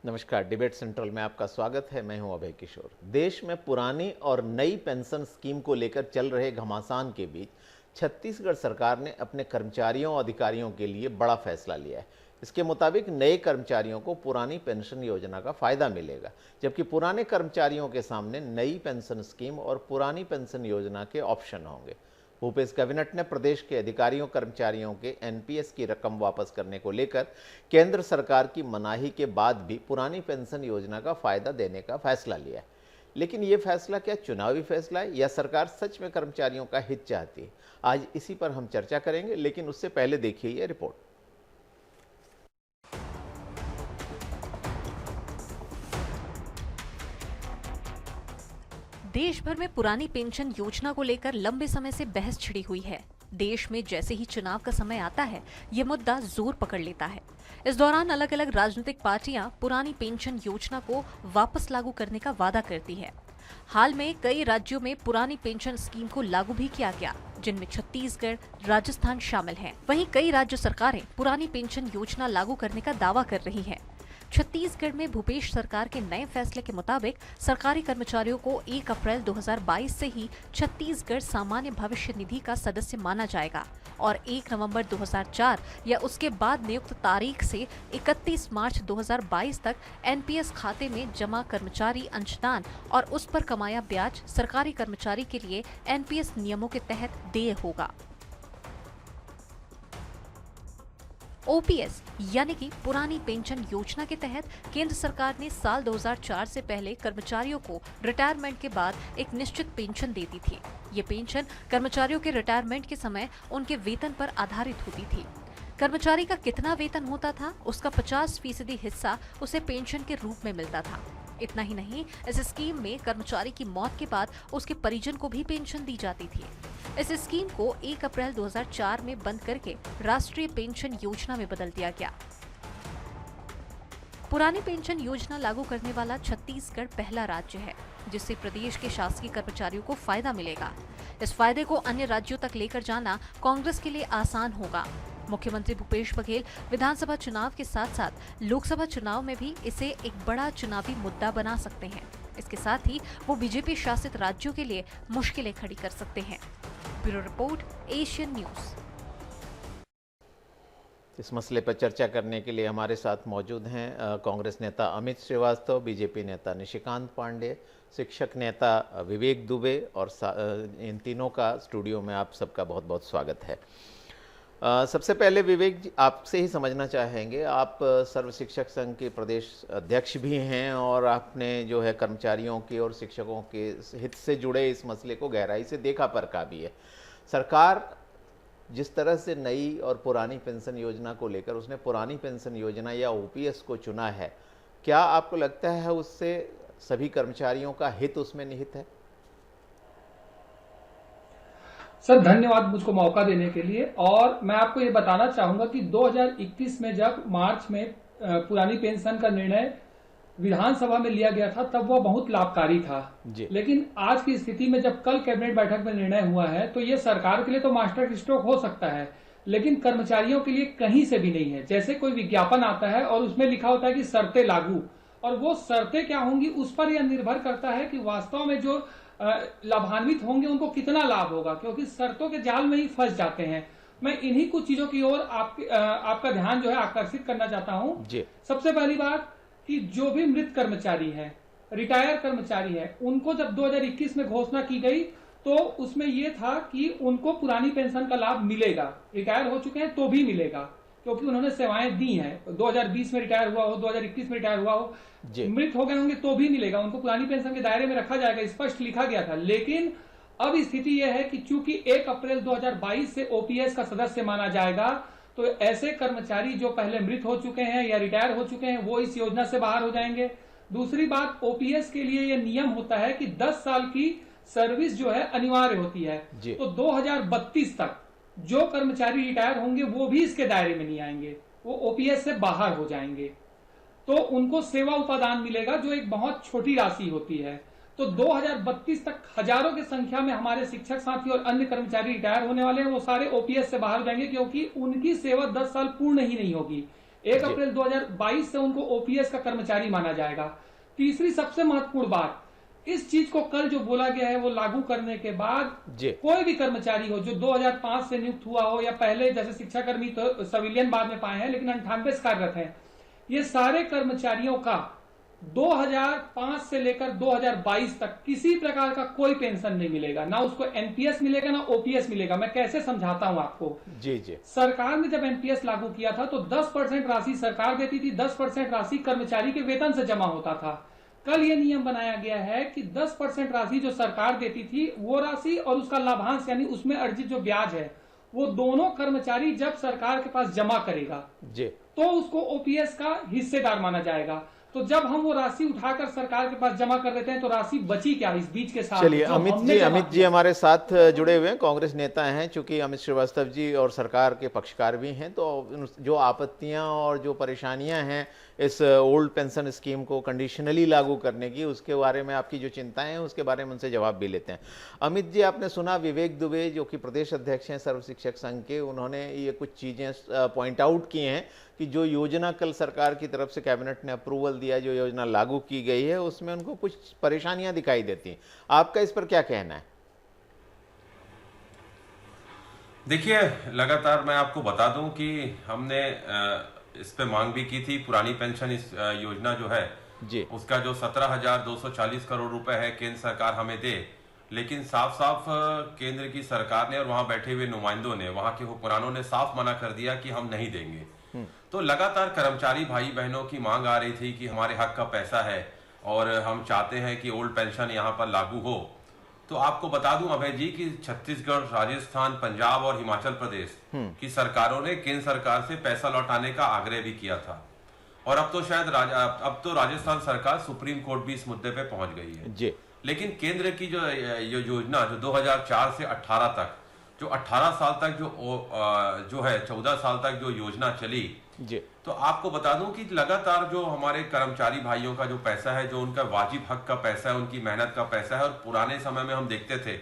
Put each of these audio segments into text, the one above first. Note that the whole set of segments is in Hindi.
नमस्कार। डिबेट सेंट्रल में आपका स्वागत है। मैं हूं अभय किशोर। देश में पुरानी और नई पेंशन स्कीम को लेकर चल रहे घमासान के बीच छत्तीसगढ़ सरकार ने अपने कर्मचारियों और अधिकारियों के लिए बड़ा फैसला लिया है। इसके मुताबिक नए कर्मचारियों को पुरानी पेंशन योजना का फायदा मिलेगा, जबकि पुराने कर्मचारियों के सामने नई पेंशन स्कीम और पुरानी पेंशन योजना के ऑप्शन होंगे। भूपेश कैबिनेट ने प्रदेश के अधिकारियों कर्मचारियों के एनपीएस की रकम वापस करने को लेकर केंद्र सरकार की मनाही के बाद भी पुरानी पेंशन योजना का फायदा देने का फैसला लिया है। लेकिन ये फैसला क्या चुनावी फैसला है या सरकार सच में कर्मचारियों का हित चाहती है? आज इसी पर हम चर्चा करेंगे, लेकिन उससे पहले देखिए ये रिपोर्ट। देश भर में पुरानी पेंशन योजना को लेकर लंबे समय से बहस छिड़ी हुई है। देश में जैसे ही चुनाव का समय आता है, ये मुद्दा जोर पकड़ लेता है। इस दौरान अलग अलग राजनीतिक पार्टियां पुरानी पेंशन योजना को वापस लागू करने का वादा करती है। हाल में कई राज्यों में पुरानी पेंशन स्कीम को लागू भी किया गया, जिनमें छत्तीसगढ़, राजस्थान शामिल हैं। वहीं कई राज्य सरकारें पुरानी पेंशन योजना लागू करने का दावा कर रही हैं। छत्तीसगढ़ में भूपेश सरकार के नए फैसले के मुताबिक सरकारी कर्मचारियों को 1 अप्रैल 2022 से ही छत्तीसगढ़ सामान्य भविष्य निधि का सदस्य माना जाएगा और 1 नवंबर 2004 या उसके बाद नियुक्त तारीख से 31 मार्च 2022 तक एनपीएस खाते में जमा कर्मचारी अंशदान और उस पर कमाया ब्याज सरकारी कर्मचारी के लिए एनपीएस नियमों के तहत देय होगा। ओपीएस यानी कि पुरानी पेंशन योजना के तहत केंद्र सरकार ने साल 2004 से पहले कर्मचारियों को रिटायरमेंट के बाद एक निश्चित पेंशन देती थी। ये पेंशन कर्मचारियों के रिटायरमेंट के समय उनके वेतन पर आधारित होती थी। कर्मचारी का कितना वेतन होता था, उसका 50% हिस्सा उसे पेंशन के रूप में मिलता था। इतना ही नहीं, इस स्कीम में कर्मचारी की मौत के बाद उसके परिजन को भी पेंशन दी जाती थी। इस स्कीम को 1 अप्रैल 2004 में बंद करके राष्ट्रीय पेंशन योजना में बदल दिया गया। पुरानी पेंशन योजना लागू करने वाला छत्तीसगढ़ पहला राज्य है, जिससे प्रदेश के शासकीय कर्मचारियों को फायदा मिलेगा। इस फायदे को अन्य राज्यों तक लेकर जाना कांग्रेस के लिए आसान होगा। मुख्यमंत्री भूपेश बघेल विधानसभा चुनाव के साथ साथ लोकसभा चुनाव में भी इसे एक बड़ा चुनावी मुद्दा बना सकते हैं। इसके साथ ही वो बीजेपी शासित राज्यों के लिए मुश्किलें खड़ी कर सकते हैं। Bureau report, Asian news. इस मसले पर चर्चा करने के लिए हमारे साथ मौजूद हैं कांग्रेस नेता अमित श्रीवास्तव, बीजेपी नेता निशिकांत पांडे, शिक्षक नेता विवेक दुबे और इन तीनों का स्टूडियो में आप सबका बहुत बहुत स्वागत है। सबसे पहले विवेक जी, आपसे ही समझना चाहेंगे, आप सर्व शिक्षक संघ के प्रदेश अध्यक्ष भी हैं और आपने जो है कर्मचारियों के और शिक्षकों के हित से जुड़े इस मसले को गहराई से देखा परखा भी है। सरकार जिस तरह से नई और पुरानी पेंशन योजना को लेकर उसने पुरानी पेंशन योजना या ओपीएस को चुना है, क्या आपको लगता है उससे सभी कर्मचारियों का हित उसमें निहित है? सर धन्यवाद मुझको मौका देने के लिए। और मैं आपको ये बताना चाहूंगा कि 2021 में जब मार्च में पुरानी पेंशन का निर्णय विधानसभा में लिया गया था, तब वह बहुत लाभकारी था। लेकिन आज की स्थिति में जब कल कैबिनेट बैठक में निर्णय हुआ है, तो ये सरकार के लिए तो मास्टर स्ट्रोक हो सकता है, लेकिन कर्मचारियों के लिए कहीं से भी नहीं है। जैसे कोई विज्ञापन आता है और उसमें लिखा होता है कि शर्तें लागू, और वो शर्तें क्या होंगी उस पर यह निर्भर करता है कि वास्तव में जो लाभान्वित होंगे उनको कितना लाभ होगा, क्योंकि शर्तों के जाल में ही फंस जाते हैं। मैं इन्हीं कुछ चीजों की ओर आपका ध्यान जो है आकर्षित करना चाहता हूं। सबसे पहली बात कि जो भी मृत कर्मचारी है, रिटायर कर्मचारी है, उनको जब 2021 में घोषणा की गई तो उसमें यह था कि उनको पुरानी पेंशन का लाभ मिलेगा। रिटायर हो चुके हैं तो भी मिलेगा, क्योंकि उन्होंने सेवाएं दी हैं। 2020 में रिटायर हुआ हो, 2021 में रिटायर हुआ हो, मृत हो गए होंगे तो भी मिलेगा, उनको पुरानी पेंशन के दायरे में रखा जाएगा, स्पष्ट लिखा गया था। लेकिन अब स्थिति यह है कि चूंकि 1 अप्रैल 2022 से ओपीएस का सदस्य माना जाएगा, तो ऐसे कर्मचारी जो पहले मृत हो चुके हैं या रिटायर हो चुके हैं वो इस योजना से बाहर हो जाएंगे। दूसरी बात, ओपीएस के लिए यह नियम होता है कि 10 साल की सर्विस जो है अनिवार्य होती है। तो 2032 तक जो कर्मचारी रिटायर होंगे वो भी इसके दायरे में नहीं आएंगे, वो ओपीएस से बाहर हो जाएंगे। तो उनको सेवा उपादान मिलेगा, जो एक बहुत छोटी राशि होती है। तो 2032 तक हजारों की संख्या में हमारे शिक्षक साथी और अन्य कर्मचारी रिटायर होने वाले हैं, वो सारे ओपीएस से बाहर हो जाएंगे, क्योंकि उनकी सेवा 10 साल पूर्ण ही नहीं होगी। 1 अप्रैल 2022 से उनको ओपीएस का कर्मचारी माना जाएगा। तीसरी सबसे महत्वपूर्ण बात, इस चीज को कल जो बोला गया है वो लागू करने के बाद कोई भी कर्मचारी हो जो 2005 से नियुक्त हुआ हो या पहले, जैसे शिक्षाकर्मी तो सिविलियन बाद में पाए हैं लेकिन 98 कार्यरत हैं, ये सारे कर्मचारियों का 2005 से लेकर 2022 तक किसी प्रकार का कोई पेंशन नहीं मिलेगा, ना उसको एनपीएस मिलेगा ना ओपीएस मिलेगा। मैं कैसे समझाता हूं आपको। जी जी। सरकार ने जब एनपीएस लागू किया था तो 10% राशि सरकार देती थी, 10% राशि कर्मचारी के वेतन से जमा होता था। कल ये नियम बनाया गया है कि 10% राशि जो सरकार देती थी वो राशि और उसका लाभांश यानी उसमें अर्जित जो ब्याज है वो दोनों कर्मचारी जब सरकार के पास जमा करेगा जी तो उसको ओपीएस का हिस्सेदार माना जाएगा। तो जब हम वो राशि उठाकर सरकार के पास जमा कर देते हैं तो राशि बची क्या इस बीच के साथ। चलिए, अमित जी हमारे साथ जुड़े हुए हैं, कांग्रेस नेता हैं। चूंकि अमित श्रीवास्तव जी और सरकार के पक्षकार भी हैं, तो जो आपत्तियां और जो परेशानियां हैं इस ओल्ड पेंशन स्कीम को कंडीशनली लागू करने की, उसके बारे में आपकी जो चिंताएं हैं उसके बारे में उनसे जवाब भी लेते हैं। अमित जी, आपने सुना विवेक दुबे जो कि प्रदेश अध्यक्ष हैं सर्व शिक्षक संघ के, उन्होंने ये कुछ चीज़ें पॉइंट आउट की हैं कि जो योजना कल सरकार की तरफ से कैबिनेट ने अप्रूवल दिया, जो योजना लागू की गई है, उसमें उनको कुछ परेशानियां दिखाई देती हैं। आपका इस पर क्या कहना है? देखिए, लगातार मैं आपको बता दूं कि हमने इस पे मांग भी की थी। पुरानी पेंशन इस योजना जो है जी, उसका जो 17,240 करोड़ रुपए है केंद्र सरकार हमें दे, लेकिन साफ साफ केंद्र की सरकार ने और वहां बैठे हुए नुमाइंदों ने, वहां के हुक्मरानों ने साफ मना कर दिया कि हम नहीं देंगे। तो लगातार कर्मचारी भाई बहनों की मांग आ रही थी कि हमारे हक का पैसा है और हम चाहते हैं कि ओल्ड पेंशन यहाँ पर लागू हो। तो आपको बता दूं अभय जी कि छत्तीसगढ़, राजस्थान, पंजाब और हिमाचल प्रदेश की सरकारों ने केंद्र सरकार से पैसा लौटाने का आग्रह भी किया था। और अब तो शायद अब तो राजस्थान सरकार सुप्रीम कोर्ट भी इस मुद्दे पे पहुंच गई है जी। लेकिन केंद्र की जो योजना जो 2004 से 18 तक, जो 18 साल तक जो है 14 साल तक जो योजना चली जी, तो आपको बता दूं कि लगातार जो हमारे कर्मचारी भाइयों का जो पैसा है, जो उनका वाजिब हक का पैसा है, उनकी मेहनत का पैसा है। और पुराने समय में हम देखते थे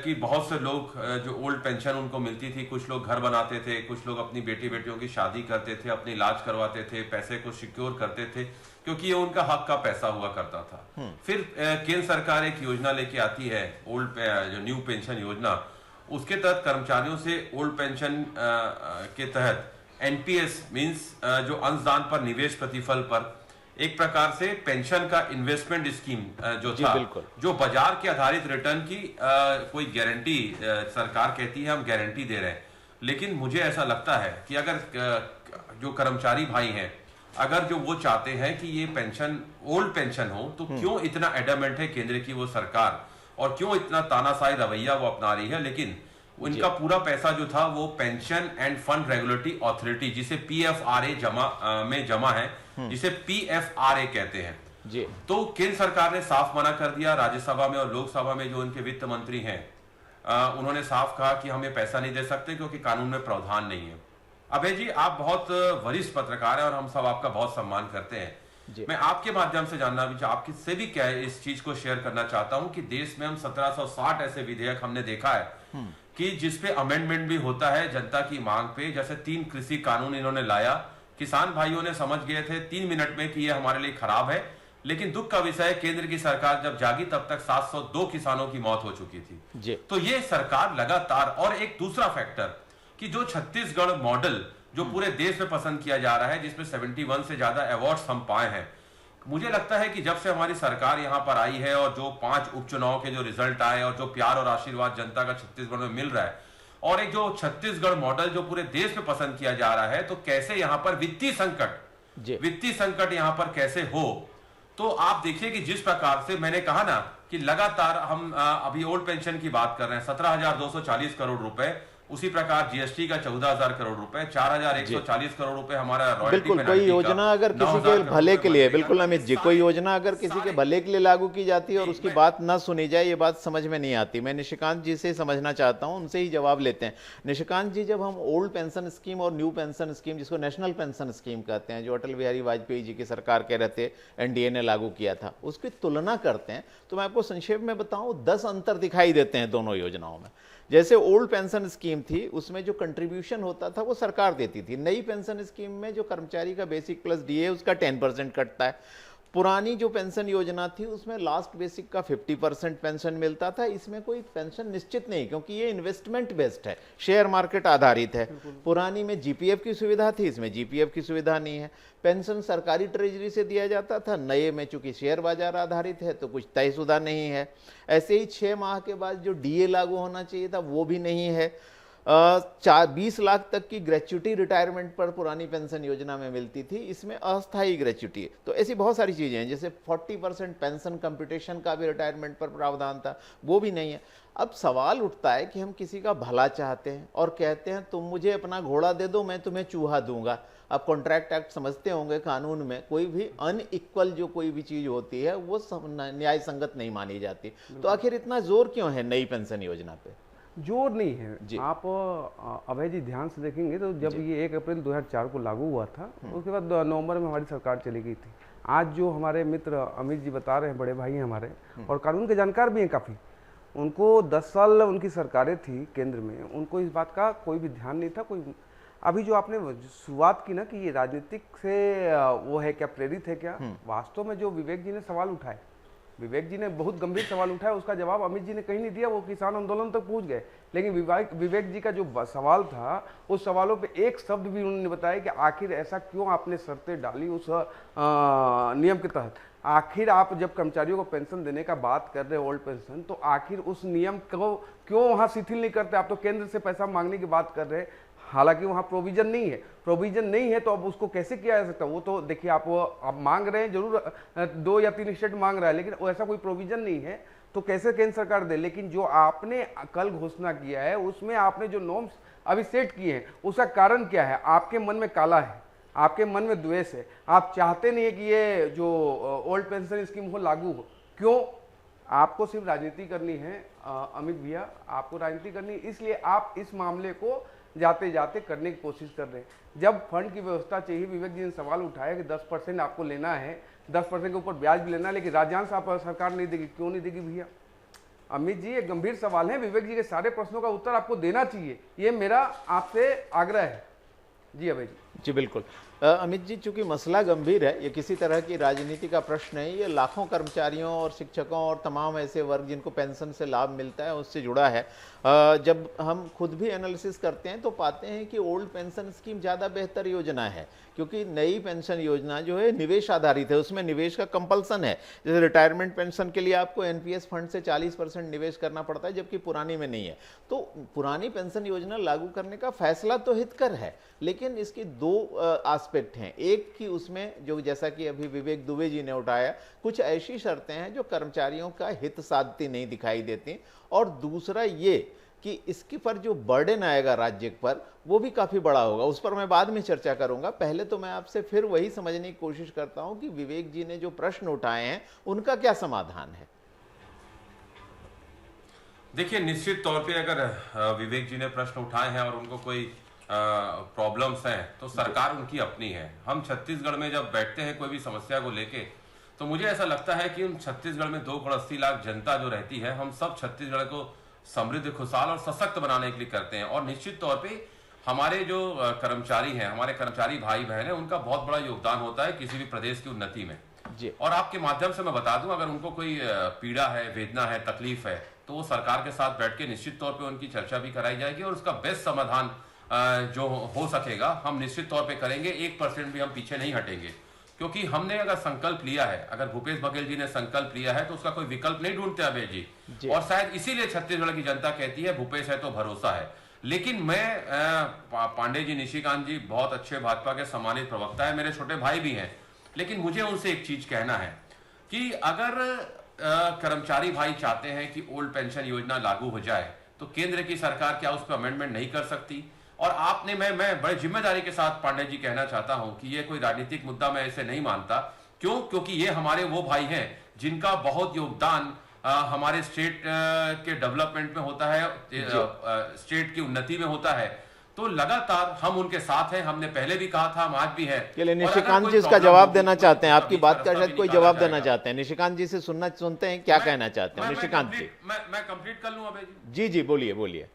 कि बहुत से लोग जो ओल्ड पेंशन उनको मिलती थी, कुछ लोग घर बनाते थे, कुछ लोग अपनी बेटियों की शादी करते थे, अपनी इलाज करवाते थे, पैसे को सिक्योर करते थे क्योंकि ये उनका हक का पैसा हुआ करता था। फिर केंद्र सरकार एक योजना लेके आती है, ओल्ड जो न्यू पेंशन योजना, उसके तहत कर्मचारियों से ओल्ड पेंशन के तहत एनपीएस मींस जो अंशदान पर निवेश प्रतिफल पर एक प्रकार से पेंशन का इन्वेस्टमेंट स्कीम जो था, जो बाजार के आधारित रिटर्न की कोई गारंटी सरकार कहती है हम गारंटी दे रहे हैं। लेकिन मुझे ऐसा लगता है कि अगर जो कर्मचारी भाई हैं, अगर जो वो चाहते हैं कि ये पेंशन ओल्ड पेंशन हो, तो क्यों इतना एडमेंट है केंद्र की वो सरकार और क्यों इतना तानाशाही रवैया वो अपना रही है। लेकिन उनका पूरा पैसा जो था वो pension end fund regulatory authority, जिसे पीएफआरए में जमा है, जिसे पीएफआरए कहते हैं जी। तो केंद्र सरकार ने साफ मना कर दिया। राज्यसभा में और लोकसभा में जो उनके वित्त मंत्री हैं उन्होंने साफ कहा कि हम ये पैसा नहीं दे सकते क्योंकि कानून में प्रावधान नहीं है। अभय जी, आप बहुत वरिष्ठ पत्रकार हैं और हम सब आपका बहुत सम्मान करते हैं। मैं आपके माध्यम से जानना भी आपसे भी क्या है इस चीज को शेयर करना चाहता हूं कि देश में हम 1760 ऐसे विधेयक हमने देखा है कि जिसपे अमेंडमेंट भी होता है जनता की मांग पे। जैसे 3 कृषि कानून इन्होंने लाया, किसान भाइयों ने समझ गए थे 3 मिनट में कि ये हमारे लिए खराब है, लेकिन दुख का विषय केंद्र की सरकार जब जागी तब तक 702 किसानों की मौत हो चुकी थी। तो ये सरकार लगातार, और एक दूसरा फैक्टर कि जो छत्तीसगढ़ मॉडल जो पूरे देश में पसंद किया जा रहा है, जिसमें 71 से ज्यादा अवार्ड्स हम पाए हैं, मुझे लगता है कि जब से हमारी सरकार यहां पर आई है और जो 5 उपचुनाव के जो रिजल्ट आए और जो प्यार और आशीर्वाद जनता का छत्तीसगढ़ में मिल रहा है, और एक जो छत्तीसगढ़ मॉडल जो पूरे देश में पसंद किया जा रहा है, तो कैसे यहां पर वित्तीय संकट यहां पर कैसे हो। तो आप देखिए कि जिस प्रकार से मैंने कहा ना कि लगातार हम अभी ओल्ड पेंशन की बात कर रहे हैं, 17,240 करोड़ रुपए, उसी प्रकार जीएसटी का 14,000 करोड़ रुपए, 4,140 करोड़ रुपए हमारा रॉयल्टी बिल्कुल। कोई योजना अगर किसी के भले के लिए, बिल्कुल अमित जी, कोई योजना अगर किसी के भले के लिए लागू की जाती है और उसकी बात ना सुनी जाए, ये बात समझ में नहीं आती। मैं निशिकांत जी से समझना चाहता हूं, उनसे ही जवाब लेते हैं। निशिकांत जी, जब हम ओल्ड पेंशन स्कीम और न्यू पेंशन स्कीम, जिसको नेशनल पेंशन स्कीम कहते हैं, जो अटल बिहारी वाजपेयी जी की सरकार के रहते एनडीए ने लागू किया था, उसकी तुलना करते हैं तो मैं आपको संक्षेप में बताऊं 10 अंतर दिखाई देते हैं दोनों योजनाओं में। जैसे ओल्ड पेंशन स्कीम स्कीम थी उसमें जो कंट्रीब्यूशन होता था वो सरकार देती थी। नई पेंशन स्कीम में जो कर्मचारी का बेसिक प्लस डीए उसका 10% कटता है। पुरानी जो पेंशन योजना थी उसमें लास्ट बेसिक का 50% पेंशन मिलता था। इसमें कोई पेंशन निश्चित नहीं, क्योंकि ये इन्वेस्टमेंट बेस्ड है, शेयर मार्केट आधारित है। पुरानी में जीपीएफ की सुविधा थी, इसमें जीपीएफ की सुविधा नहीं है। पेंशन सरकारी ट्रेजरी से दिया जाता था, नए में चूंकि शेयर बाजार आधारित है तो कुछ तयशुदा नहीं है। ऐसे ही 6 माह के बाद जो डीए लागू होना चाहिए था वो भी नहीं है। 20 लाख तक की ग्रेच्युटी रिटायरमेंट पर पुरानी पेंशन योजना में मिलती थी, इसमें अस्थायी ग्रेच्युटी है। तो ऐसी बहुत सारी चीजें हैं, जैसे 40% पेंशन कंप्यूटेशन का भी रिटायरमेंट पर प्रावधान था, वो भी नहीं है। अब सवाल उठता है कि हम किसी का भला चाहते हैं और कहते हैं तुम मुझे अपना घोड़ा दे दो, मैं तुम्हें चूहा दूंगा। आप कॉन्ट्रैक्ट एक्ट समझते होंगे, कानून में कोई भी अनइक्वल जो कोई भी चीज होती है वो न्याय संगत नहीं मानी जाती। तो आखिर इतना जोर क्यों है नई पेंशन योजना पे? जोर नहीं है। आप अभय जी ध्यान से देखेंगे तो जब ये 1 अप्रैल 2004 को लागू हुआ था, उसके बाद नवंबर में हमारी सरकार चली गई थी। आज जो हमारे मित्र अमित जी बता रहे हैं, बड़े भाई हैं हमारे और कानून के जानकार भी हैं काफ़ी, उनको 10 साल उनकी सरकारें थी केंद्र में, उनको इस बात का कोई भी ध्यान नहीं था। कोई अभी जो आपने शुरुआत की ना कि ये राजनीतिक से वो है क्या, प्रेरित है क्या, वास्तव में जो विवेक जी ने सवाल उठाए, विवेक जी ने बहुत गंभीर सवाल उठाया, उसका जवाब अमित जी ने कहीं नहीं दिया। वो किसान आंदोलन तक पहुंच गए, लेकिन विवेक जी का जो सवाल था उस सवालों पे एक शब्द भी उन्होंने बताया कि आखिर ऐसा क्यों आपने शर्तें डाली उस नियम के तहत। आखिर आप जब कर्मचारियों को पेंशन देने का बात कर रहे हैं, ओल्ड पेंशन, तो आखिर उस नियम को क्यों वहाँ शिथिल नहीं करते? आप तो केंद्र से पैसा मांगने की बात कर रहे हैं, हालांकि वहाँ प्रोविजन नहीं है। प्रोविजन नहीं है तो अब उसको कैसे किया जा सकता? वो तो देखिए, आप मांग रहे हैं, जरूर 2 या 3 स्टेट मांग रहा है, लेकिन ऐसा कोई प्रोविजन नहीं है तो कैसे केंद्र सरकार दे? लेकिन जो आपने कल घोषणा किया है उसमें आपने जो नॉर्म्स अभी सेट किए हैं, उसका कारण क्या है? आपके मन में काला है, आपके मन में द्वेष है, आप चाहते नहीं है कि ये जो ओल्ड पेंशन स्कीम हो लागू हो। क्यों? आपको सिर्फ राजनीति करनी है अमित भैया, आपको राजनीति करनी है, इसलिए आप इस मामले को जाते जाते करने की कोशिश कर रहे हैं। जब फंड की व्यवस्था चाहिए, विवेक जी ने सवाल उठाया कि 10% आपको लेना है, 10% के ऊपर ब्याज भी लेना है, लेकिन राज्यांश आप सरकार नहीं देगी। क्यों नहीं देगी भैया? अमित जी, ये गंभीर सवाल है, विवेक जी के सारे प्रश्नों का उत्तर आपको देना चाहिए, ये मेरा आपसे आग्रह है। जी अभय जी। बिल्कुल। अमित जी, चूंकि मसला गंभीर है, ये किसी तरह की राजनीति का प्रश्न है, ये लाखों कर्मचारियों और शिक्षकों और तमाम ऐसे वर्ग जिनको पेंशन से लाभ मिलता है उससे जुड़ा है। जब हम खुद भी एनालिसिस करते हैं तो पाते हैं कि ओल्ड पेंशन स्कीम ज़्यादा बेहतर योजना है, क्योंकि नई पेंशन योजना जो है निवेश आधारित है, उसमें निवेश का कंपल्सन है। जैसे रिटायरमेंट पेंशन के लिए आपको एनपीएस फंड से 40% निवेश करना पड़ता है, जबकि पुरानी में नहीं है। तो पुरानी पेंशन योजना लागू करने का फैसला तो हितकर है, लेकिन इसकी 2 एस्पेक्ट हैं। एक कि उसमें जो, जैसा कि अभी विवेक दुबे जी ने उठाया, कुछ ऐसी शर्तें हैं जो कर्मचारियों का हित साधती नहीं दिखाई देती, और दूसरा ये कि इसके पर जो बर्डन आएगा राज्य पर वो भी काफी बड़ा होगा। उस पर मैं बाद में चर्चा करूंगा। पहले तो मैं आपसे फिर वही समझने की कोशिश करता हूं कि विवेक जी ने जो प्रश्न उठाए हैं उनका क्या समाधान है। देखिए, निश्चित तौर पे अगर विवेक जी ने प्रश्न उठाए हैं और उनको कोई प्रॉब्लम्स हैं तो सरकार उनकी अपनी है। हम छत्तीसगढ़ में जब बैठते हैं कोई भी समस्या को लेके, तो मुझे ऐसा लगता है कि उन छत्तीसगढ़ में 2.80 लाख जनता जो रहती है, हम सब छत्तीसगढ़ को समृद्ध, खुशहाल और सशक्त बनाने के लिए करते हैं। और निश्चित तौर पे हमारे जो कर्मचारी हैं, हमारे कर्मचारी भाई बहन हैं, उनका बहुत बड़ा योगदान होता है किसी भी प्रदेश की उन्नति में जी। और आपके माध्यम से मैं बता दूं, अगर उनको कोई पीड़ा है, वेदना है, तकलीफ है, तो वो सरकार के साथ बैठ के निश्चित तौर पे उनकी चर्चा भी कराई जाएगी और उसका बेस्ट समाधान जो हो सकेगा हम निश्चित तौर पे करेंगे। 1% भी हम पीछे नहीं हटेंगे, क्योंकि हमने अगर संकल्प लिया है, अगर भूपेश बघेल जी ने संकल्प लिया है, तो उसका कोई विकल्प नहीं ढूंढते अभय जी। और शायद इसीलिए छत्तीसगढ़ की जनता कहती है भूपेश है तो भरोसा है। लेकिन मैं पांडे जी, निशिकांत जी बहुत अच्छे भाजपा के सम्मानित प्रवक्ता है, मेरे छोटे भाई भी हैं, लेकिन मुझे उनसे एक चीज कहना है कि अगर कर्मचारी भाई चाहते हैं कि ओल्ड पेंशन योजना लागू हो जाए, तो केंद्र की सरकार क्या उस पर अमेंडमेंट नहीं कर सकती? और आपने, मैं बड़े जिम्मेदारी के साथ पांडे जी कहना चाहता हूं कि ये कोई राजनीतिक मुद्दा मैं ऐसे नहीं मानता। क्यों? क्योंकि ये हमारे वो भाई हैं जिनका बहुत योगदान हमारे स्टेट के डेवलपमेंट में होता है, स्टेट की उन्नति में होता है। तो लगातार हम उनके साथ हैं, हमने पहले भी कहा था, हम आज भी है। निशिकांत जी इसका जवाब देना चाहते हैं, आपकी बात का शायद कोई जवाब देना चाहते हैं। निशिकांत जी से सुनते हैं क्या कहना चाहते हैं निशिकांत जी। मैं कंप्लीट कर लूं अभय जी? जी जी, बोलिए बोलिए।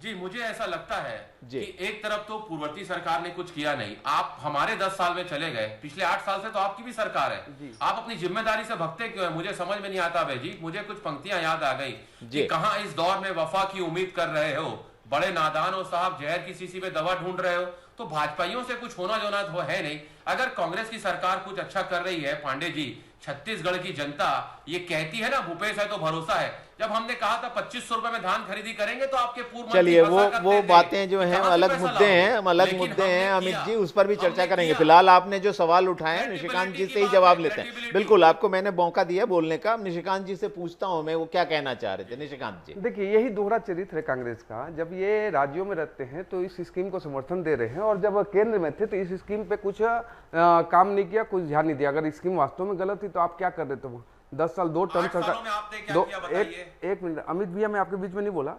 जी, मुझे ऐसा लगता है जी। कि एक तरफ तो पूर्ववर्ती सरकार ने कुछ किया नहीं, आप हमारे 10 साल में चले गए, पिछले 8 साल से तो आपकी भी सरकार है, आप अपनी जिम्मेदारी से भगते क्यों है? मुझे समझ में नहीं आता भाई जी। मुझे कुछ पंक्तियां याद आ गई कि कहां इस दौर में वफा की उम्मीद कर रहे हो, बड़े नादान हो साहब, जहर की शीशी में दवा ढूंढ रहे हो। तो भाजपाइयों से कुछ होना जोना तो है नहीं। अगर कांग्रेस की सरकार कुछ अच्छा कर रही है पांडे जी, छत्तीसगढ़ की जनता ये कहती है ना, भूपेश है तो भरोसा है। जब हमने कहा था 2500 रुपए में धान खरीदी करेंगे तो आपके पूर्व चलिए वो बातें जो हैं अलग मुद्दे हैं, अलग मुद्दे हैं अमित जी, उस पर भी चर्चा करेंगे। फिलहाल आपने जो सवाल उठाए हैं निशिकांत जी से ही जवाब लेते हैं। बिल्कुल, आपको मैंने मौका दिया बोलने का, निशिकांत जी से पूछता हूं मैं वो क्या कहना चाह रहे थे। निशिकांत जी, देखिए यही दोहरा चरित्र है कांग्रेस का। जब ये राज्यों में रहते हैं तो इस स्कीम को समर्थन दे रहे हैं, और जब केंद्र में थे तो इस स्कीम पे कुछ काम नहीं किया, कुछ ध्यान नहीं दिया। अगर स्कीम वास्तव में गलत थी तो आप क्या कर रहे थे? 10 साल 2 टर्म सरकार, एक मिनट अमित भैया, मैं आपके बीच में नहीं बोला।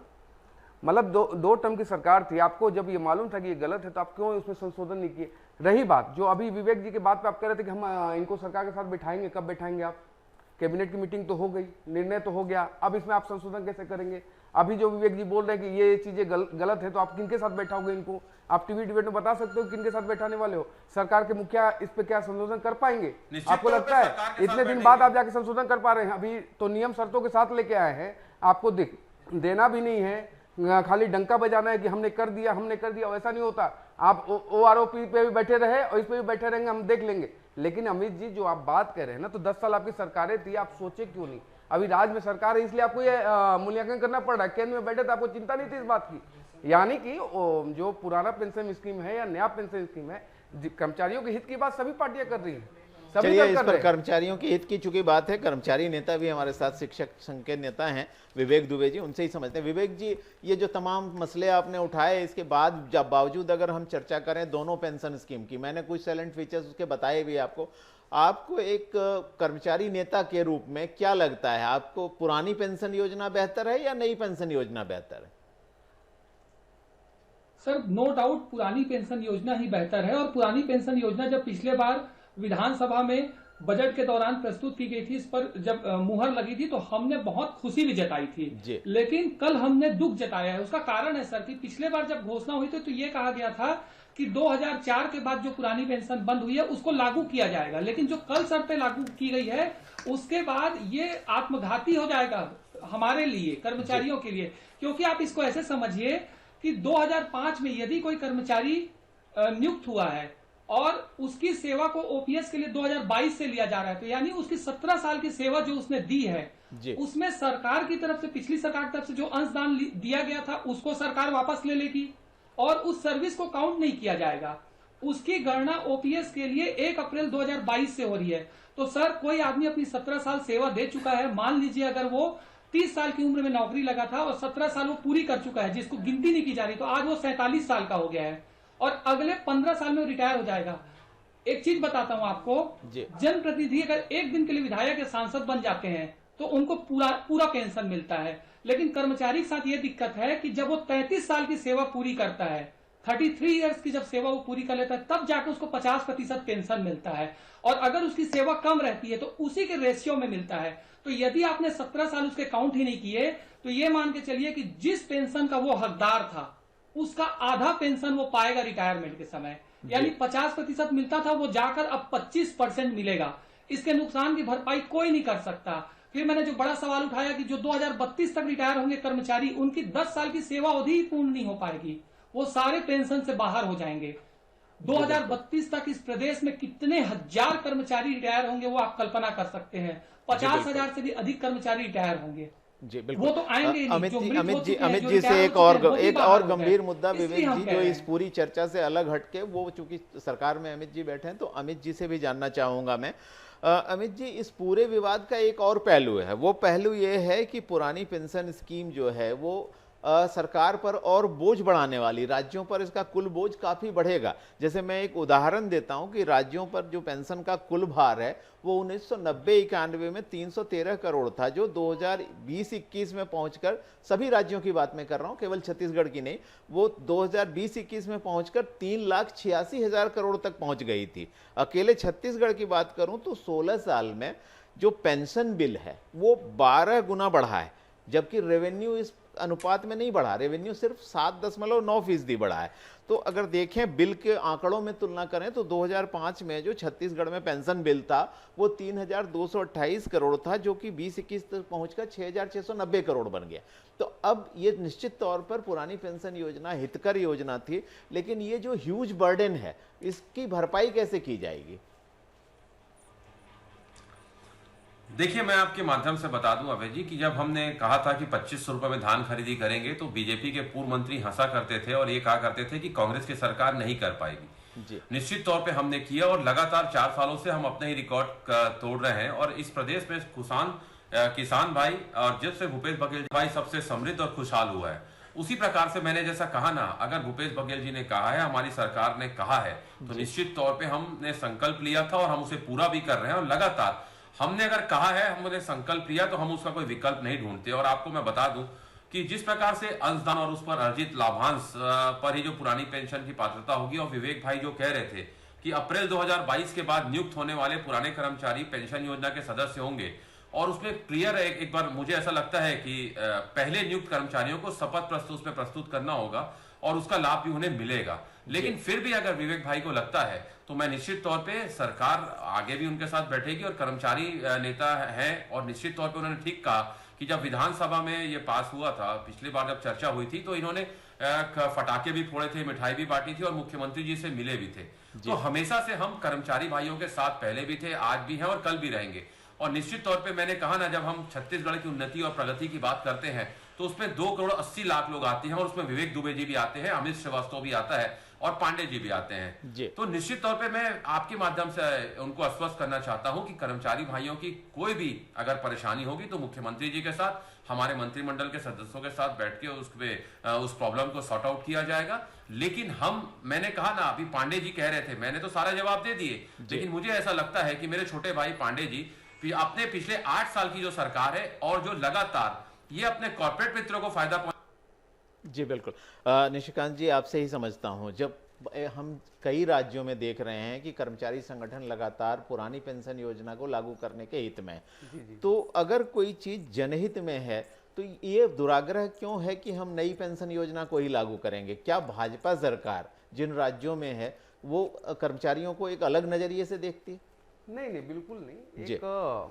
मतलब दो टर्म की सरकार थी, आपको जब ये मालूम था कि ये गलत है तो आप क्यों उसमें संशोधन नहीं किए? रही बात जो अभी विवेक जी के बात पे आप कह रहे थे कि हम इनको सरकार के साथ बैठाएंगे, कब बैठाएंगे आप? कैबिनेट की मीटिंग तो हो गई, निर्णय तो हो गया, अब इसमें आप संशोधन कैसे करेंगे? अभी जो विवेक जी बोल रहे हैं कि ये चीजें गलत है, तो आप किनके साथ बैठाओगे इनको? आप टीवी डिबेट में बता सकते हो किनके साथ बैठाने वाले हो? सरकार के मुखिया इस पे क्या संशोधन कर पाएंगे? आपको लगता है इतने दिन बाद आप जाके संशोधन कर पा रहे हैं? अभी तो नियम शर्तों के साथ लेके आए हैं, आपको देना भी नहीं है, खाली डंका बजाना है कि हमने कर दिया, हमने कर दिया। वैसा नहीं होता। आप OROP पे भी बैठे रहे और इस पे भी बैठे रहेंगे, हम देख लेंगे। लेकिन अमित जी जो आप बात कर रहे हैं ना, तो 10 साल आपकी सरकारें थी, आप सोचे क्यों नहीं? अभी राज्य में सरकार है इसलिए आपको ये मूल्यांकन करना पड़ रहा है। केंद्र में बैठे तो आपको चिंता नहीं थी इस बात की। यानी कि जो पुराना पेंशन स्कीम है या नया पेंशन स्कीम है, कर्मचारियों के हित की बात सभी पार्टियां कर रही हैं। चलिए इस पर कर्मचारियों की हित की चूंकि बात है, कर्मचारी नेता भी हमारे साथ शिक्षक संघ के नेता हैं विवेक दुबे जी, उनसे ही समझते हैं। विवेक जी, ये जो तमाम मसले आपने उठाए, इसके बाद जब बावजूद अगर हम चर्चा करें दोनों पेंशन स्कीम की, मैंने कुछ साइलेंट फीचर्स उसके बताए भी आपको एक कर्मचारी नेता के रूप में क्या लगता है? आपको पुरानी पेंशन योजना बेहतर है या नई पेंशन योजना बेहतर है? सर नो डाउट पुरानी पेंशन योजना ही बेहतर है। और पुरानी पेंशन योजना जब पिछले बार विधानसभा में बजट के दौरान प्रस्तुत की गई थी, इस पर जब मुहर लगी थी तो हमने बहुत खुशी भी जताई थी। लेकिन कल हमने दुख जताया है। उसका कारण है सर कि पिछले बार जब घोषणा हुई थी तो ये कहा गया था कि 2004 के बाद जो पुरानी पेंशन बंद हुई है उसको लागू किया जाएगा, लेकिन जो कल शर्तें लागू की गई है उसके बाद ये आत्मघाती हो जाएगा हमारे लिए, कर्मचारियों के लिए। क्योंकि आप इसको ऐसे समझिए कि 2005 में यदि कोई कर्मचारी नियुक्त हुआ है और उसकी सेवा को ओपीएस के लिए 2022 से लिया जा रहा है, तो यानी उसकी 17 साल की सेवा जो उसने दी है उसमें सरकार की तरफ से, पिछली सरकार की तरफ से जो अंशदान दिया गया था उसको सरकार वापस ले लेगी और उस सर्विस को काउंट नहीं किया जाएगा। उसकी गणना ओपीएस के लिए 1 अप्रैल 2022 से हो रही है। तो सर कोई आदमी अपनी 17 साल सेवा दे चुका है, मान लीजिए अगर वो 30 साल की उम्र में नौकरी लगा था और 17 साल वो पूरी कर चुका है जिसको गिनती नहीं की जा रही, तो आज वो 47 साल का हो गया है और अगले 15 साल में रिटायर हो जाएगा। एक चीज बताता हूं आपको, जनप्रतिनिधि अगर एक दिन के लिए विधायक या सांसद बन जाते हैं तो उनको पूरा पेंशन मिलता है, लेकिन कर्मचारी के साथ ये दिक्कत है कि जब वो 33 साल की सेवा पूरी करता है, 33 इयर्स की जब सेवा वो पूरी कर लेता है, तब जाकर उसको 50% पेंशन मिलता है। और अगर उसकी सेवा कम रहती है तो उसी के रेशियो में मिलता है। तो यदि आपने 17 साल उसके काउंट ही नहीं किए तो ये मान के चलिए कि जिस पेंशन का वो हकदार था उसका आधा पेंशन वो पाएगा रिटायरमेंट के समय, यानी 50% मिलता था वो जाकर अब 25% मिलेगा। इसके नुकसान की भरपाई कोई नहीं कर सकता। फिर मैंने जो बड़ा सवाल उठाया कि जो 2032 तक रिटायर होंगे कर्मचारी, उनकी 10 साल की सेवा अवधि ही पूर्ण नहीं हो पाएगी, वो सारे पेंशन से बाहर हो जाएंगे। 2032 तक इस प्रदेश में कितने हजार कर्मचारी रिटायर होंगे वो आप कल्पना कर सकते हैं। 50,000 से भी अधिक कर्मचारी रिटायर होंगे। जी बिल्कुल, वो तो आएंगे अमित जी से एक और गंभीर मुद्दा विवेक जी जो इस पूरी चर्चा से अलग हटके, वो चूंकि सरकार में अमित जी बैठे हैं तो अमित जी से भी जानना चाहूंगा मैं। अमित जी, इस पूरे विवाद का एक और पहलू है, वो पहलू ये है कि पुरानी पेंशन स्कीम जो है वो सरकार पर और बोझ बढ़ाने वाली, राज्यों पर इसका कुल बोझ काफ़ी बढ़ेगा। जैसे मैं एक उदाहरण देता हूं कि राज्यों पर जो पेंशन का कुल भार है वो 1990-91 में 313 करोड़ था, जो 2020-21 में पहुंचकर, सभी राज्यों की बात मैं कर रहा हूं, केवल छत्तीसगढ़ की नहीं, वो 2020-21 में पहुंचकर 3,86,000 करोड़ तक पहुंच गई थी। अकेले छत्तीसगढ़ की बात करूं तो 16 साल में जो पेंशन बिल है वो 12 गुना बढ़ा है। जबकि रेवेन्यू इस अनुपात में नहीं बढ़ा, रेवेन्यू सिर्फ 7.9% बढ़ा है। तो अगर देखें बिल के आंकड़ों में तुलना करें तो 2005 में जो छत्तीसगढ़ में पेंशन बिल था वो 3,228 करोड़ था, जो कि 2021 तक पहुंचकर 6,690 करोड़ बन गया। तो अब ये निश्चित तौर पर पुरानी पेंशन योजना हितकर योजना थी, लेकिन ये जो ह्यूज बर्डन है इसकी भरपाई कैसे की जाएगी? देखिए, मैं आपके माध्यम से बता दूं अभय जी कि जब हमने कहा था कि 2500 रुपए में धान खरीदी करेंगे तो बीजेपी के पूर्व मंत्री हंसा करते थे और ये कहा करते थे कि कांग्रेस की सरकार नहीं कर पाएगी। जी। निश्चित तौर पे हमने किया और लगातार 4 सालों से हम अपने ही रिकॉर्ड तोड़ रहे हैं और इस प्रदेश में किसान भाई और जब से भूपेश बघेल भाई सबसे समृद्ध और खुशहाल हुआ है। उसी प्रकार से मैंने जैसा कहा ना, अगर भूपेश बघेल जी ने कहा है, हमारी सरकार ने कहा है, तो निश्चित तौर पर हमने संकल्प लिया था और हम उसे पूरा भी कर रहे हैं। और लगातार हमने अगर कहा है, हमने संकल्प लिया, तो हम उसका कोई विकल्प नहीं ढूंढते। और आपको मैं बता दूं कि जिस प्रकार से अंशदान और उस पर अर्जित लाभांश पर ही जो पुरानी पेंशन की पात्रता होगी, और विवेक भाई जो कह रहे थे कि अप्रैल 2022 के बाद नियुक्त होने वाले पुराने कर्मचारी पेंशन योजना के सदस्य होंगे, और उसमें क्लियर एक बार मुझे ऐसा लगता है कि पहले नियुक्त कर्मचारियों को शपथ प्रस्तुत करना होगा और उसका लाभ भी उन्हें मिलेगा। लेकिन फिर भी अगर विवेक भाई को लगता है तो मैं निश्चित तौर पे सरकार आगे भी उनके साथ बैठेगी और कर्मचारी नेता है, और निश्चित तौर पे उन्होंने ठीक कहा कि जब विधानसभा में ये पास हुआ था, पिछली बार जब चर्चा हुई थी, तो इन्होंने फटाके भी फोड़े थे, मिठाई भी बांटी थी और मुख्यमंत्री जी से मिले भी थे। तो हमेशा से हम कर्मचारी भाइयों के साथ पहले भी थे, आज भी हैं और कल भी रहेंगे। और निश्चित तौर पे मैंने कहा ना, जब हम छत्तीसगढ़ की उन्नति और प्रगति की बात करते हैं तो उसमें 2,80,00,000 लोग आते हैं और उसमें विवेक दुबे जी भी आते हैं, अमित श्रीवास्तव भी आता है और पांडे जी भी आते हैं। तो निश्चित तौर पे मैं आपके माध्यम से उनको आश्वस्त करना चाहता हूं कि कर्मचारी भाइयों की कोई भी अगर परेशानी होगी तो मुख्यमंत्री जी के साथ, हमारे मंत्रिमंडल के सदस्यों के साथ बैठ के उस प्रॉब्लम को सॉर्ट आउट किया जाएगा। लेकिन मैंने कहा ना, अभी पांडे जी कह रहे थे, मैंने तो सारा जवाब दे दिए, लेकिन मुझे ऐसा लगता है कि मेरे छोटे भाई पांडे जी अपने पिछले 8 साल की जो सरकार है और जो लगातार ये अपने कॉर्पोरेट मित्रों को फायदा जी बिल्कुल। निशिकांत जी, आपसे ही समझता हूं, जब हम कई राज्यों में देख रहे हैं कि कर्मचारी संगठन लगातार पुरानी पेंशन योजना को लागू करने के हित में, तो अगर कोई चीज जनहित में है तो ये दुराग्रह क्यों है कि हम नई पेंशन योजना को ही लागू करेंगे? क्या भाजपा सरकार जिन राज्यों में है वो कर्मचारियों को एक अलग नजरिए से देखती है? नहीं, बिल्कुल नहीं। एक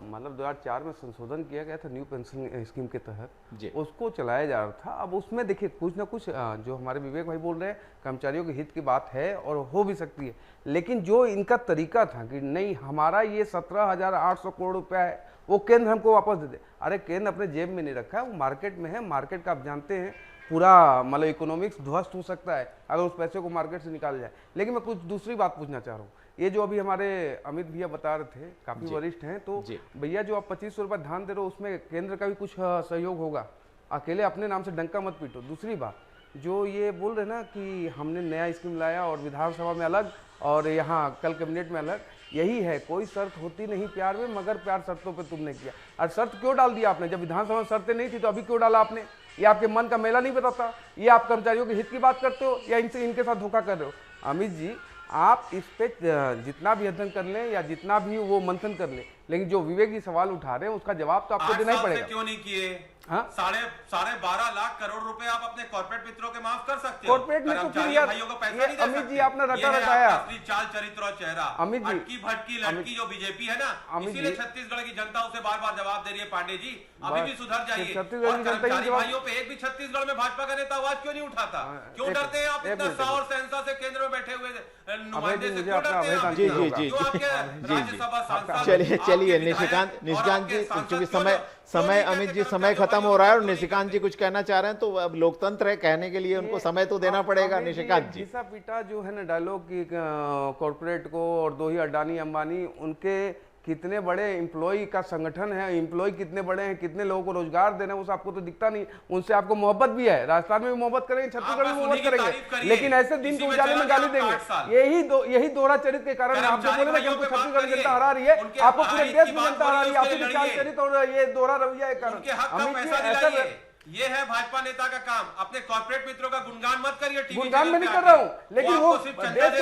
मतलब 2004 में संशोधन किया गया था न्यू पेंशन स्कीम के तहत, उसको चलाया जा रहा था। अब उसमें देखिए कुछ ना कुछ जो हमारे विवेक भाई बोल रहे हैं, कर्मचारियों के हित की बात है और हो भी सकती है, लेकिन जो इनका तरीका था कि नहीं, हमारा ये 17,800 करोड़ रुपया है वो केंद्र हमको वापस दे दे। अरे केंद्र अपने जेब में नहीं रखा है, वो मार्केट में है। मार्केट का आप जानते हैं पूरा मतलब इकोनॉमिक्स ध्वस्त हो सकता है अगर उस पैसे को मार्केट से निकाल जाए। लेकिन मैं कुछ दूसरी बात पूछना चाह रहा हूँ, ये जो अभी हमारे अमित भैया बता रहे थे, काफी वरिष्ठ हैं, तो भैया जो आप 2500 रुपये धान दे रहे हो उसमें केंद्र का भी कुछ सहयोग होगा, अकेले अपने नाम से डंका मत पीटो। दूसरी बात, जो ये बोल रहे ना कि हमने नया स्कीम लाया और विधानसभा में अलग और यहाँ कल कैबिनेट में अलग, यही है, कोई शर्त होती नहीं प्यार में, मगर प्यार शर्तों पे तुमने किया। और शर्त क्यों डाल दिया आपने? जब विधानसभा में शर्तें नहीं थी तो अभी क्यों डाला आपने? ये आपके मन का मेला नहीं बताता? ये आप कर्मचारियों के हित की बात करते हो या इनके साथ धोखा कर रहे हो? अमित जी, आप इस पे जितना भी अध्ययन कर लें या जितना भी वो मंथन कर लें, लेकिन जो विवेक जी सवाल उठा रहे हैं उसका जवाब तो आपको देना ही पड़ेगा। क्यों नहीं किए? हाँ? साढ़े 12 लाख करोड़ रुपए आप अपने कॉर्पोरेट मित्रों के माफ कर सकते हो। कॉर्पोरेट में तो फिर यार अमित जी आपने रटा रटाया चाल चरित्र और चेहरा, अमित जी अटकी भटकी लड़की जो बीजेपी है ना, इसीलिए छत्तीसगढ़ की जनता उसे बार बार जवाब दे रही है। पांडे जी, अभी भी सुधर जाइए। और कर्मचारी भाइयों पे एक भी छत्तीसगढ़ में भाजपा का नेता आवाज क्यों नहीं उठाता? क्यों डरते हैं आप इतना साह और सहनसा से केंद्र में बैठे हुए नुमाइंदे से? क्यों डरते हैं आप? जी राज्यसभा सांसद, चलिए निशिकांत जी, क्योंकि समय अमित जी समय खत्म हो रहा है और निशिकांत जी कुछ कहना चाह रहे हैं, तो अब लोकतंत्र है, कहने के लिए उनको समय तो देना पड़ेगा। निशिकांत जी, घिसा पीटा जो है ना डायलॉग की कॉर्पोरेट को, और दो ही अडानी अंबानी, उनके कितने बड़े एम्प्लॉय का संगठन है, एम्प्लॉय कितने बड़े हैं, कितने लोगों को रोजगार देना है, वो आपको तो दिखता नहीं। उनसे आपको मोहब्बत भी है, राजस्थान में भी मोहब्बत करेंगे, छत्तीसगढ़ में मोहब्बत करेंगे, लेकिन ऐसे दिन के उजाले में गाली देंगे। यही दोहरा चरित्र के कारण आप जो बोले ना कि हमको छत्तीसगढ़ की जनता हरा रही है, आपको पूरे देश में जनता हरा रही है, आपके चाल चरित्र और ये दोहरा रवैया के कारण। अमित जी, ऐसा ये है भाजपा नेता का काम। अपने कॉर्पोरेट मित्रों का गुणगान मत करिए टीवी गुणगान में नहीं कर रहा हूँ, लेकिन वो देश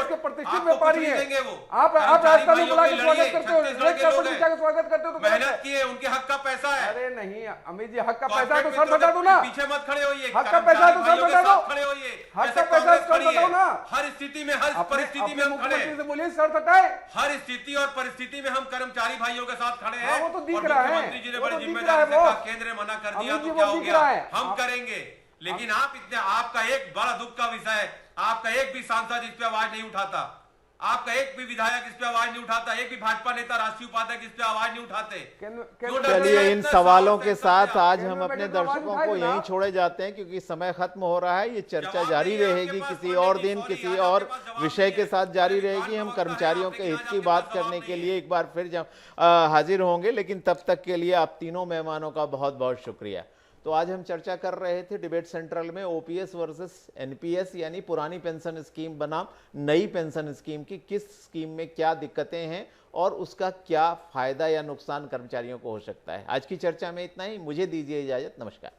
के प्रतिष्ठित व्यापारी है। आप राजस्थान में बुला के स्वागत करते हो, स्वागत करते हो तो मेहनत किए, उनके हक का पैसा है। अरे नहीं अमित जी, हक का पैसा है तो सर हटा दो ना, पीछे मत खड़े होइए। हक का पैसा है तो सर हटा दो, खड़े होइए। हक का पैसा है तो सर हटाओ ना। हर स्थिति में, हर परिस्थिति में हम खड़े हैं। बोलिए सर हटाए। हर स्थिति और परिस्थिति में हम कर्मचारी भाइयों के साथ खड़े हैं। वो तो दिख रहा है, मुख्यमंत्री जी ने बड़ी जिम्मेदारी से कहा, केंद्र ने मना कर दिया तो क्या हो गया, हम करेंगे। लेकिन आप इतने, आपका एक बड़ा दुख का विषय है, आपका एक भी सांसद इस पे आवाज नहीं उठाता, आपका एक भी विधायक इस पे आवाज नहीं उठाता, एक भी भाजपा नेता, राष्ट्रीय उपाध्यक्ष इस पे आवाज नहीं उठाते। चलिए इन सवालों के साथ आज हम अपने दर्शकों को यहीं छोड़े जाते हैं, क्योंकि समय खत्म हो रहा है। ये चर्चा जारी रहेगी, किसी और दिन किसी और विषय के साथ जारी रहेगी। हम कर्मचारियों के हित की बात करने के लिए एक बार फिर हाजिर होंगे, लेकिन तब तक के लिए आप तीनों मेहमानों का बहुत बहुत शुक्रिया। तो आज हम चर्चा कर रहे थे डिबेट सेंट्रल में ओपीएस वर्सेस एनपीएस, यानी पुरानी पेंशन स्कीम बनाम नई पेंशन स्कीम की, किस स्कीम में क्या दिक्कतें हैं और उसका क्या फायदा या नुकसान कर्मचारियों को हो सकता है। आज की चर्चा में इतना ही, मुझे दीजिए इजाजत, नमस्कार।